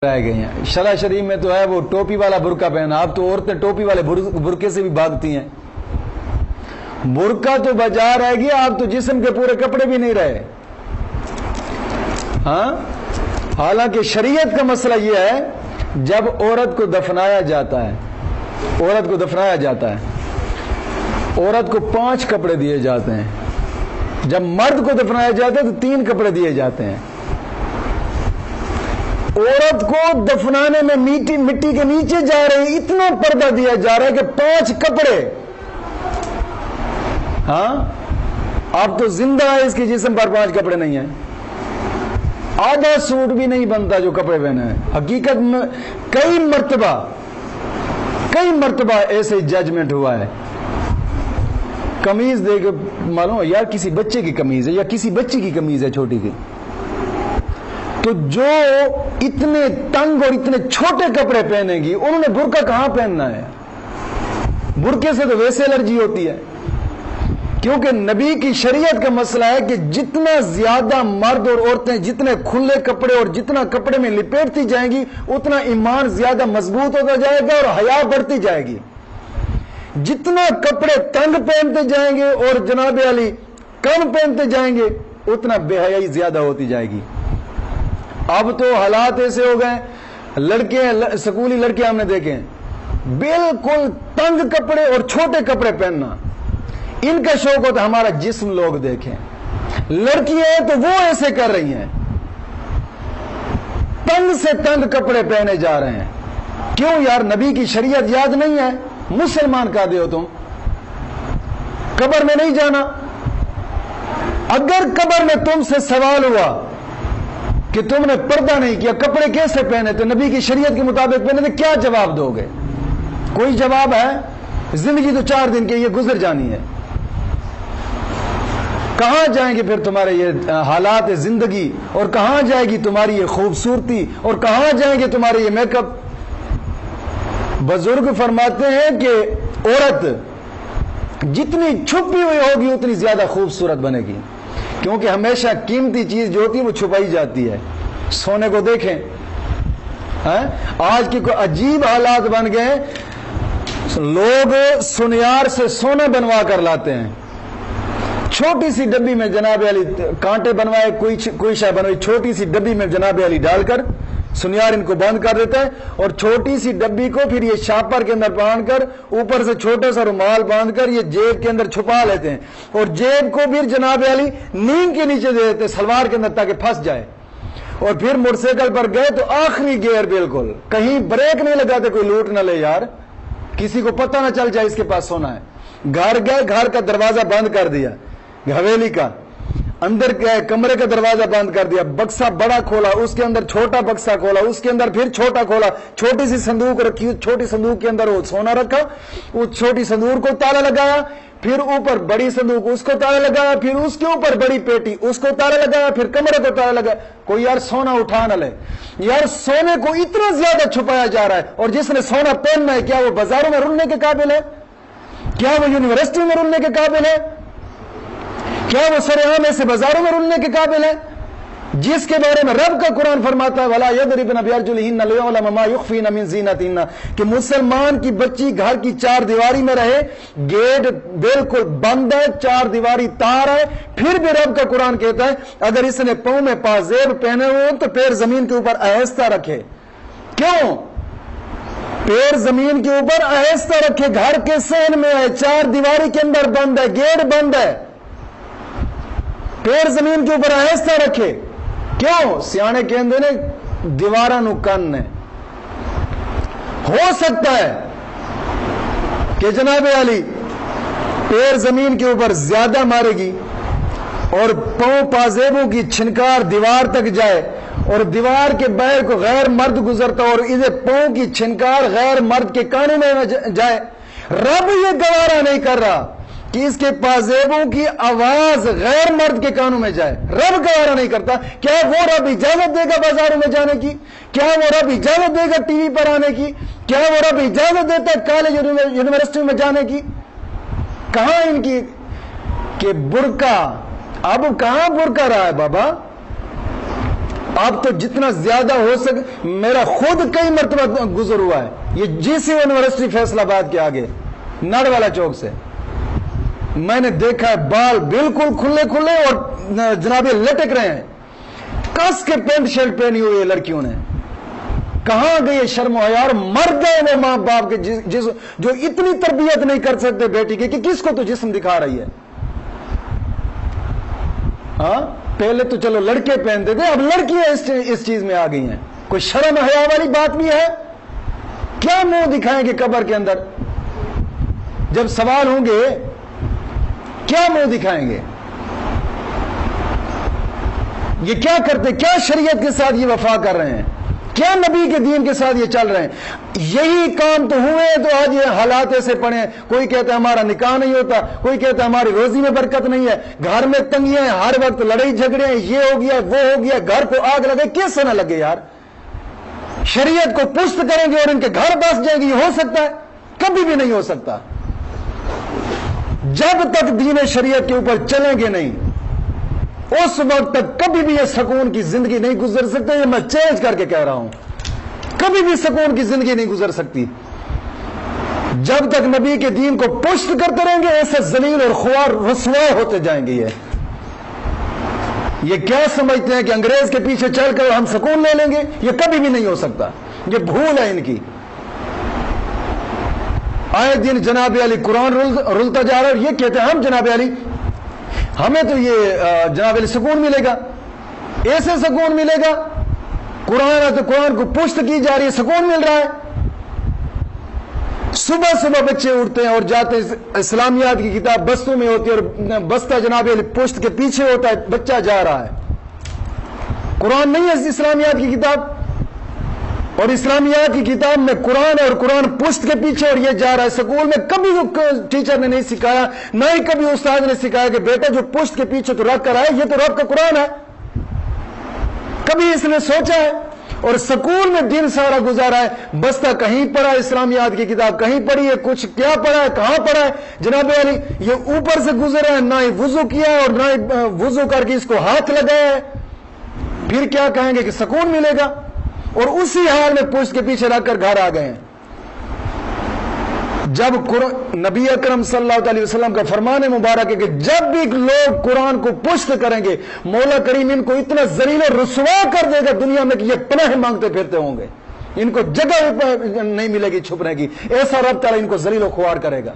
رہ گئی ہیں. شرع شریف میں تو ہے وہ ٹوپی والا برقع پہنا. اب تو عورتیں ٹوپی والے برقعے سے بھی بھاگتی ہیں. برقع تو بجا رہ گیا, اب تو جسم کے پورے کپڑے بھی نہیں رہے. ہاں, حالانکہ شریعت کا مسئلہ یہ ہے جب عورت کو دفنایا جاتا ہے, عورت کو دفنایا جاتا ہے, عورت کو 5 کپڑے دیے جاتے ہیں. جب مرد کو دفنایا جاتا ہے تو 3 کپڑے دیے جاتے ہیں. عورت کو دفنانے میں مٹی کے نیچے جا رہے اتنا پردہ دیا جا رہا ہے کہ 5 کپڑے. ہاں, اب تو زندہ ہے, اس کے جسم پر 5 کپڑے نہیں ہیں. آدھا سوٹ بھی نہیں بنتا جو کپڑے پہنے ہیں. حقیقت میں کئی مرتبہ ایسے ججمنٹ ہوا ہے. قمیض دے کے معلوم یار کسی بچے کی قمیض ہے یا کسی بچی کی قمیض ہے چھوٹی کی, تو جو اتنے تنگ اور اتنے چھوٹے کپڑے پہنے گی انہوں نے برقع کہاں پہننا ہے؟ برقعے سے تو ویسے الرجی ہوتی ہے. کیونکہ نبی کی شریعت کا مسئلہ ہے کہ جتنا زیادہ مرد اور عورتیں جتنے کھلے کپڑے اور جتنا کپڑے میں لپیٹتی جائیں گی اتنا ایمان زیادہ مضبوط ہوتا جائے گا اور حیا بڑھتی جائے گی. جتنا کپڑے تنگ پہنتے جائیں گے اور جناب علی کم پہنتے جائیں گے اتنا بے حیائی زیادہ ہوتی جائے گی. اب تو حالات ایسے ہو گئے, لڑکے سکولی لڑکے ہم نے دیکھے بالکل تنگ کپڑے اور چھوٹے کپڑے پہننا ان کا شوق ہوتا ہے. ہمارا جسم لوگ دیکھیں. لڑکیاں تو وہ ایسے کر رہی ہیں, تنگ سے تنگ کپڑے پہنے جا رہے ہیں. کیوں یار؟ نبی کی شریعت یاد نہیں ہے؟ مسلمان کا دے ہو تم, قبر میں نہیں جانا. اگر قبر میں تم سے سوال ہوا کہ تم نے پردہ نہیں کیا, کپڑے کیسے پہنے تو نبی کی شریعت کے مطابق پہنے تو کیا جواب دو گے؟ کوئی جواب ہے؟ زندگی تو 4 دن کی, یہ گزر جانی ہے. کہاں جائیں گے پھر تمہارے یہ حالات زندگی, اور کہاں جائے گی تمہاری یہ خوبصورتی, اور کہاں جائیں گے تمہارے یہ میک اپ؟ بزرگ فرماتے ہیں کہ عورت جتنی چھپی ہوئی ہوگی اتنی زیادہ خوبصورت بنے گی. کیونکہ ہمیشہ قیمتی چیز جو ہوتی ہے وہ چھپائی جاتی ہے. سونے کو دیکھیں, آج کے کوئی عجیب حالات بن گئے, لوگ سنیار سے سونا بنوا کر لاتے ہیں. چھوٹی سی ڈبی میں جناب علی کانٹے بنوائے, کوئی شے بنوائی, چھوٹی سی ڈبی میں جناب علی ڈال کر سنیار ان کو بند کر دیتا ہے, اور چھوٹی سی ڈبی کو پھر یہ شاپر کے اندر باندھ کر اوپر سے چھوٹا سا رومال باندھ کر یہ جیب کے اندر چھپا لیتے ہیں, اور جیب کو پھر جناب علی نیند کے نیچے دے دیتے ہیں سلوار کے اندر تاکہ پھنس جائے. اور پھر موٹر سائیکل پر گئے تو آخری گیئر, بالکل کہیں بریک نہیں لگاتے کوئی لوٹ نہ لے یار, کسی کو پتہ نہ چل جائے اس کے پاس سونا ہے. گھر گئے, گھر کا دروازہ بند کر دیا, حویلی کا اندر گئے, کمرے کا دروازہ بند کر دیا, بکسا بڑا کھولا, اس کے اندر چھوٹا بکسا کھولا, اس کے اندر پھر چھوٹا کھولا, چھوٹی سی صندوق رکھی, چھوٹی صندوق کے اندر وہ سونا رکھا, اس چھوٹی صندوق کو تالا لگایا, پھر اوپر بڑی صندوق اس کو تالا لگایا, پھر اس کے اوپر بڑی پیٹی اس کو تالا لگایا, پھر کمرے کو تالا لگایا. کوئی یار سونا اٹھا نہ لے یار, سونے کو اتنا زیادہ چھپایا جا رہا ہے. اور جس نے سونا پہننا ہے کیا وہ بازاروں میں رلنے کے قابل ہے؟ کیا وہ یونیورسٹی میں رلنے کے قابل ہے؟ کیا وہ سرعام ایسے بازاروں میں رلنے کے قابل ہے؟ جس کے بارے میں رب کا قرآن فرماتا ہے وَلَا يَضْرِبْنَ بِأَرْجُلِهِنَّ لِيُعْلَمَ مَا يُخْفِينَ مِنْ زِينَتِهِنَّ, کہ مسلمان کی بچی گھر کی 4 دیواری میں رہے, گیٹ بالکل بند ہے, 4 دیواری تار ہے, پھر بھی رب کا قرآن کہتا ہے اگر اس نے پاؤں میں پازیب پہنے ہوئے تو پیر زمین کے اوپر آہستہ رکھے. کیوں؟ پیر زمین کے اوپر آہستہ رکھے, گھر کے صحن میں ہے, 4 دیواری کے اندر بند ہے, گیٹ بند ہے, پیر زمین کے اوپر آہستہ رکھے. کیوں؟ سیانے کہندے نے دیواراں نو کن نے. ہو سکتا ہے کہ جناب علی پیر زمین کے اوپر زیادہ مارے گی اور پاؤں پازیبوں کی چھنکار دیوار تک جائے, اور دیوار کے باہر کو غیر مرد گزرتا اور ادھر پاؤں کی چھنکار غیر مرد کے کانوں میں جائے. رب یہ گوارا نہیں کر رہا کہ اس کے پازیبوں کی آواز غیر مرد کے کانوں میں جائے, رب گوارا نہیں کرتا. کیا وہ رب اجازت دے گا بازاروں میں جانے کی؟ کیا وہ رب اجازت دے گا ٹی وی پر آنے کی؟ کیا وہ رب اجازت دیتا ہے کالج یونیورسٹی میں جانے کی؟ کہاں ان کی کہ برقع, اب کہاں برقع رہا ہے بابا؟ اب تو جتنا زیادہ ہو سکے، میرا خود کئی مرتبہ گزر ہوا ہے یہ جی سی یونیورسٹی فیصل آباد کے آگے ناڑ والا چوک سے، میں نے دیکھا ہے بال بالکل کھلے کھلے اور جناب لٹک رہے ہیں، کس کے پینٹ شرٹ پہنی ہوئی ہے لڑکیوں نے. کہاں گئی شرم و حیا؟ اور مر گئے وہ ماں باپ کے جو اتنی تربیت نہیں کر سکتے بیٹی کی کہ کس کو تو جسم دکھا رہی ہے. ہاں پہلے تو چلو لڑکے پہنتے تھے، اب لڑکیاں اس چیز میں آ گئی ہیں. کوئی شرم حیا والی بات بھی ہے؟ کیا منہ دکھائیں گے قبر کے اندر جب سوال ہوں گے؟ کیا منہ دکھائیں گے؟ یہ کیا کرتے؟ کیا شریعت کے ساتھ یہ وفا کر رہے ہیں؟ کیا نبی کے دین کے ساتھ یہ چل رہے ہیں؟ یہی کام تو ہوئے تو آج یہ حالات ایسے پڑے ہیں. کوئی کہتا ہے ہمارا نکاح نہیں ہوتا، کوئی کہتا ہے ہماری روزی میں برکت نہیں ہے، گھر میں تنگیاں ہیں، ہر وقت لڑائی جھگڑے ہیں، یہ ہو گیا وہ ہو گیا، گھر کو آگ لگے. کیسے نہ لگے یار؟ شریعت کو پشت کریں گے اور ان کے گھر بس جائیں گے؟ یہ ہو سکتا ہے؟ کبھی بھی نہیں ہو سکتا. جب تک دین شریعت کے اوپر چلیں گے نہیں، اس وقت تک کبھی بھی یہ سکون کی زندگی نہیں گزر سکتے. یہ میں چیلنج کر کے کہہ رہا ہوں، کبھی بھی سکون کی زندگی نہیں گزر سکتی. جب تک نبی کے دین کو پشت کرتے رہیں گے ایسے ذلیل اور خوار رسوا ہوتے جائیں گے. یہ کیا سمجھتے ہیں کہ انگریز کے پیچھے چل کر ہم سکون لے لیں گے؟ یہ کبھی بھی نہیں ہو سکتا. یہ بھول ہے ان کی. آئے دن جناب علی قرآن رلتا جا رہا ہے اور یہ کہتے ہیں ہم جناب علی ہمیں تو یہ جناب علی سکون ملے گا. ایسے سکون ملے گا؟ قرآن ہے تو قرآن کو پشت کی جا رہی ہے، سکون مل رہا ہے. صبح صبح بچے اٹھتے ہیں اور جاتے ہیں، اسلامیات کی کتاب بستوں میں ہوتی ہے اور بستہ جناب علی پشت کے پیچھے ہوتا ہے، بچہ جا رہا ہے. قرآن نہیں ہے اسلامیات کی کتاب، اور اسلامیات کی کتاب میں قرآن اور قرآن پشت کے پیچھے اور یہ جا رہا ہے. سکول میں کبھی ٹیچر نے نہیں سکھایا، نہ ہی کبھی استاد نے سکھایا کہ بیٹا جو پشت کے پیچھے تو رکھ کر آئے، یہ تو رب کا قرآن ہے. کبھی اس نے سوچا ہے؟ اور سکول میں دن سارا گزارا ہے، بستہ کہیں پڑھا اسلامیات کی کتاب کہیں پڑھی ہے، کچھ کیا پڑھا ہے، کہاں پڑھا ہے جناب علی؟ یہ اوپر سے گزرا ہے، نہ ہی وضو کیا اور نہ ہی وضو کر کے اس کو ہاتھ لگایا ہے. پھر کیا کہیں گے کہ سکون ملے گا؟ اور اسی حال میں پشت کے پیچھے رکھ کر گھر آ گئے ہیں. جب نبی اکرم صلی اللہ علیہ وسلم کا فرمان مبارک ہے کہ جب بھی لوگ قرآن کو پشت کریں گے مولا کریم ان کو اتنا ذلیل و رسوا کر دے گا دنیا میں کہ یہ پناہ مانگتے پھرتے ہوں گے، ان کو جگہ نہیں ملے گی چھپنے کی. ایسا رب تعالیٰ ان کو ذلیل و خوار کرے گا.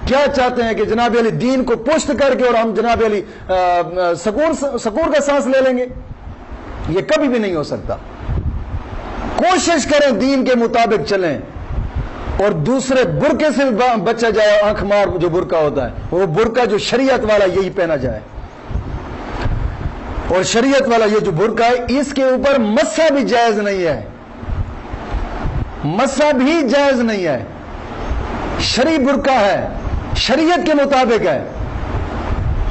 کیا چاہتے ہیں کہ جناب علی دین کو پشت کر کے اور ہم جناب علی سکون کا سانس لے لیں گے؟ یہ کبھی بھی نہیں ہو سکتا. کوشش کریں دین کے مطابق چلیں اور دوسرے برقع سے بچا جائے. آنکھ مار جو برقع ہوتا ہے وہ برقع جو شریعت والا یہی پہنا جائے. اور شریعت والا یہ جو برقع ہے اس کے اوپر مسا بھی جائز نہیں ہے، مسا بھی جائز نہیں ہے. شرعی برقع ہے، شریعت کے مطابق ہے.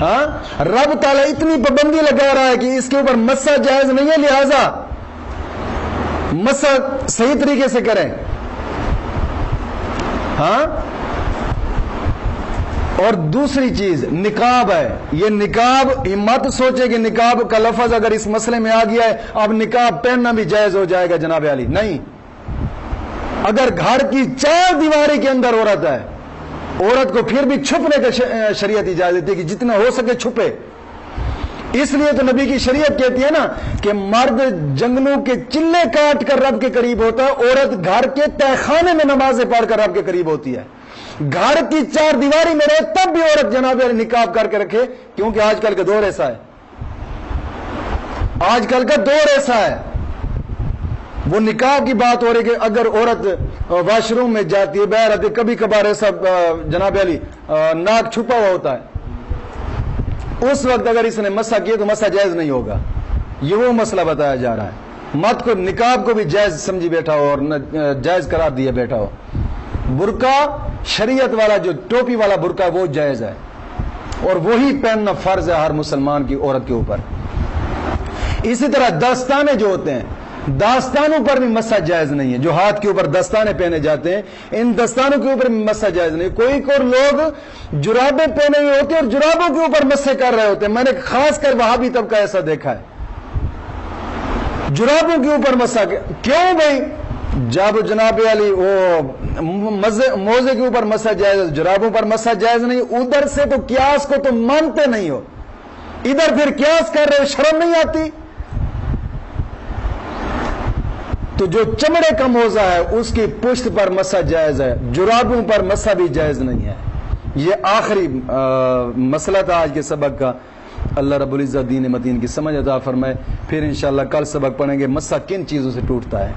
ہاں رب تعالیٰ اتنی پابندی لگا رہا ہے کہ اس کے اوپر مسا جائز نہیں ہے، لہذا مسا صحیح طریقے سے کریں. ہاں اور دوسری چیز نقاب ہے. یہ نقاب مت سوچے کہ نقاب کا لفظ اگر اس مسئلے میں آ گیا ہے اب نقاب پہننا بھی جائز ہو جائے گا جناب علی. نہیں، اگر گھر کی 4 دیواری کے اندر عورت ہے، عورت کو پھر بھی چھپنے کا شریعت اجازت دیتی ہے کہ جتنا ہو سکے چھپے. اس لیے تو نبی کی شریعت کہتی ہے نا کہ مرد جنگلوں کے چلے کاٹ کر رب کے قریب ہوتا ہے، عورت گھر کے تہخانے میں نمازیں پڑھ کر رب کے قریب ہوتی ہے. گھر کی 4 دیواری میں رہے تب بھی عورت جناب نقاب کر کے رکھے، کیونکہ آج کل کا دور ایسا ہے. آج کل کا دور ایسا ہے. وہ نقاب کی بات ہو رہی کہ اگر عورت واش روم میں جاتی ہے بہر کبھی کبھار ایسا جناب علی ناک چھپا ہوا ہوتا ہے، اس وقت اگر اس نے مسا کیا تو مسا جائز نہیں ہوگا. یہ وہ مسئلہ بتایا جا رہا ہے. مت کو نقاب کو بھی جائز سمجھی بیٹھا ہو اور جائز قرار دیا بیٹھا ہو. برقع شریعت والا جو ٹوپی والا برقع وہ جائز ہے اور وہی پہننا فرض ہے ہر مسلمان کی عورت کے اوپر. اسی طرح دستانے جو ہوتے ہیں، داستانوں پر بھی مسا جائز نہیں ہے. جو ہاتھ کے اوپر دستانے پہنے جاتے ہیں ان دستانوں کے اوپر بھی مسا جائز نہیں. کوئی لوگ جرابیں پہنے ہوئے ہوتے ہیں اور جرابوں کے اوپر مسے کر رہے ہوتے ہیں. میں نے خاص کر وہابی طبقہ ایسا دیکھا ہے. جرابوں کے اوپر مسا کیوں بھائی؟ جب جناب علی وہ موزے کے اوپر مسا جائز، جرابوں پر مسا جائز نہیں، ادھر سے تو قیاس کو تو مانتے نہیں ہو، ادھر پھر قیاس کر رہے ہو، شرم نہیں آتی؟ تو جو چمڑے کا موزہ ہے اس کی پشت پر مسا جائز ہے، جرابوں پر مسا بھی جائز نہیں ہے۔ یہ آخری مسئلہ تھا آج کے سبق کا۔ اللہ رب العزت دین متین کی سمجھ عطا فرمائے۔ پھر انشاءاللہ کل سبق پڑھیں گے مسا کن چیزوں سے ٹوٹتا ہے۔